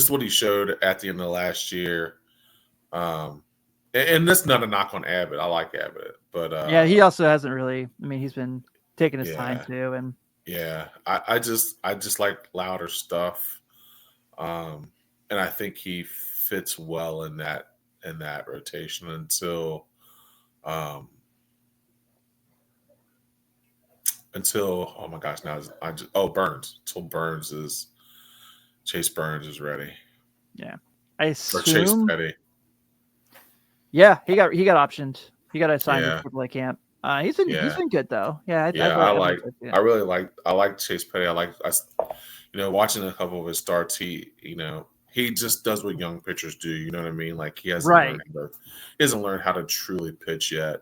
what he showed at the end of last year. And that's not a knock on Abbott. I like Abbott, but yeah, he also hasn't really. I mean, he's been taking his time too, and yeah, I just like Lauder stuff, and I think he fits well in that rotation until oh my gosh, now Burns until Chase Burns is ready. Yeah, I assume. Or Chase Petty. Yeah, he got optioned. He got assigned to AAA camp. He's been good though. Yeah, I really like Chase Petty. Watching a couple of his starts. He just does what young pitchers do. You know what I mean? Like he hasn't learned how to truly pitch yet.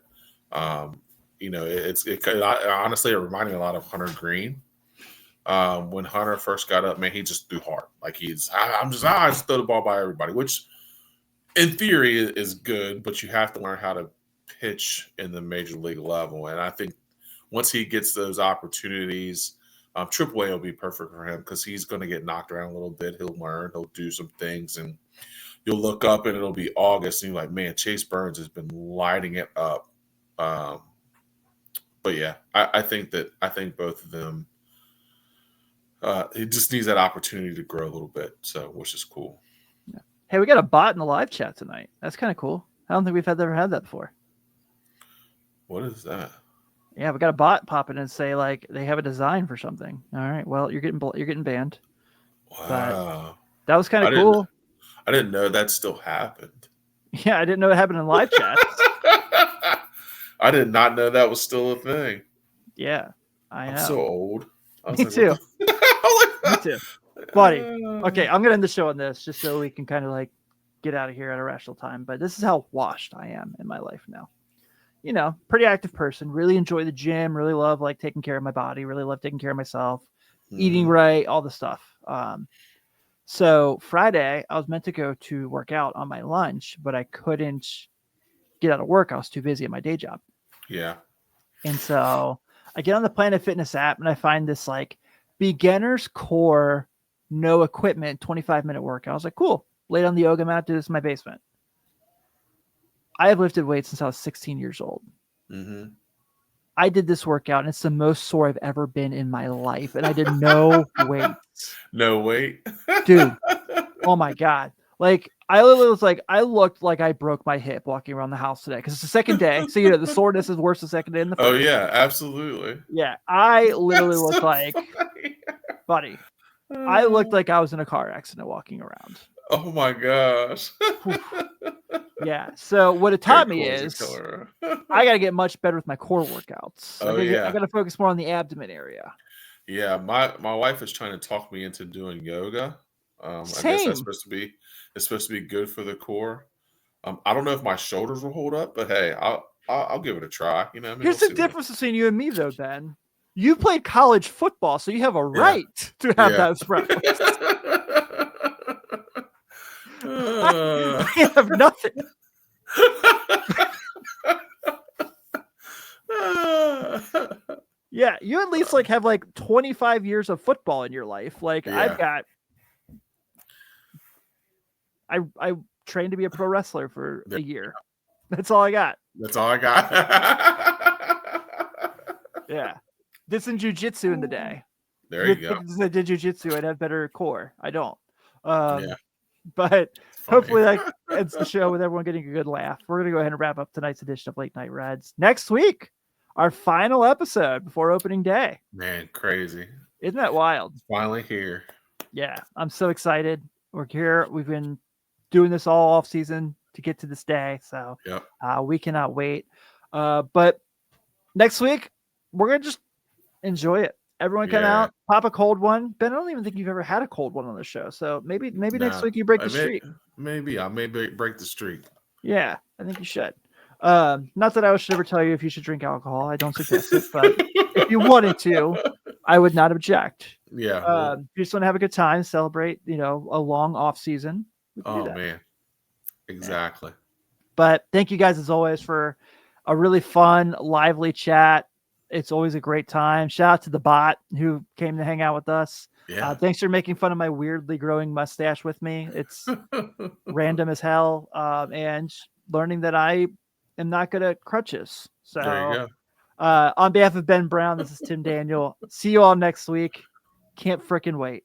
Honestly, it reminded me a lot of Hunter Green. When Hunter first got up, man, he just threw hard. Like I just throw the ball by everybody, which in theory is good, but you have to learn how to pitch in the major league level. And I think once he gets those opportunities, AAA will be perfect for him because he's going to get knocked around a little bit. He'll learn, he'll do some things, and you'll look up and it'll be August, and you're like, man, Chase Burns has been lighting it up. But yeah, I think both of them He just needs that opportunity to grow a little bit, so which is cool. Hey, we got a bot in the live chat tonight. That's kind of cool. I don't think we've ever had that before. What is that? Yeah, we got a bot pop in and say like they have a design for something. All right, well you're getting banned. Wow, But that was kind of I cool. I didn't know that still happened. Yeah, I didn't know it happened in live chat. I did not know that was still a thing. Yeah, I know. I'm so old. I was Me like, too. what the- Me too. Buddy. Okay, I'm gonna end the show on this just so we can kind of like get out of here at a rational time. But this is how washed I am in my life now. You know, pretty active person. Really enjoy the gym. Really love like taking care of my body. Really love taking care of myself. Eating right, all the stuff. So Friday, I was meant to go to work out on my lunch, but I couldn't get out of work. I was too busy at my day job. Yeah. And so I get on the Planet Fitness app and I find this like beginner's core, no equipment, 25-minute workout. I was like, cool. Laid on the yoga mat, do this in my basement. I have lifted weights since I was 16 years old. Mm-hmm. I did this workout and it's the most sore I've ever been in my life. And I did no weights. No weight. Dude. Oh my God. Like I literally was like, I looked like I broke my hip walking around the house today because it's the second day. So, you know, the soreness is worse the second day than the first. Oh, yeah, absolutely. Yeah. I literally looked like, buddy, I looked like I was in a car accident walking around. Oh my gosh. Yeah. So what it taught me Very cool as a is killer. I got to get much better with my core workouts. Oh, I yeah. got to focus more on the abdomen area. Yeah, my wife is trying to talk me into doing yoga. I guess Same. it's supposed to be good for the core. I don't know if my shoulders will hold up, but hey, I'll give it a try. You know, I mean, Here's we'll the see what- difference between you and me, though, Ben. You played college football, so you have a right to have Yeah. those preferences. Uh, I have nothing. Yeah, you at least like have like 25 years of football in your life. Like I've got, I trained to be a pro wrestler for a year. That's all I got. That's all I got. Yeah, did some jujitsu in the day. There you go. If I did jujitsu, I'd have better core. I don't. Yeah. But Funny. hopefully that ends the show with everyone getting a good laugh. We're gonna go ahead and wrap up tonight's edition of Late Night Reds. Next week, our final episode before opening day. Man, crazy. Isn't that wild? Finally here. Yeah, I'm so excited. We're here. We've been doing this all off season to get to this day. So we cannot wait. But next week, we're going to just enjoy it. Everyone come out, pop a cold one. Ben, I don't even think you've ever had a cold one on the show. So maybe next week you break the streak. Maybe I may break the streak. Yeah, I think you should. Not that I should ever tell you if you should drink alcohol. I don't suggest it, but if you wanted to, I would not object. Yeah. If you just want to have a good time, celebrate, a long off season. Oh man. Exactly. Yeah. But thank you guys as always for a really fun, lively chat. It's always a great time. Shout out to the bot who came to hang out with us. Yeah. Thanks for making fun of my weirdly growing mustache with me. It's random as hell. And learning that I am not good at crutches. So there you go. On behalf of Ben Brown, this is Tim Daniel. See you all next week. Can't frickin' wait.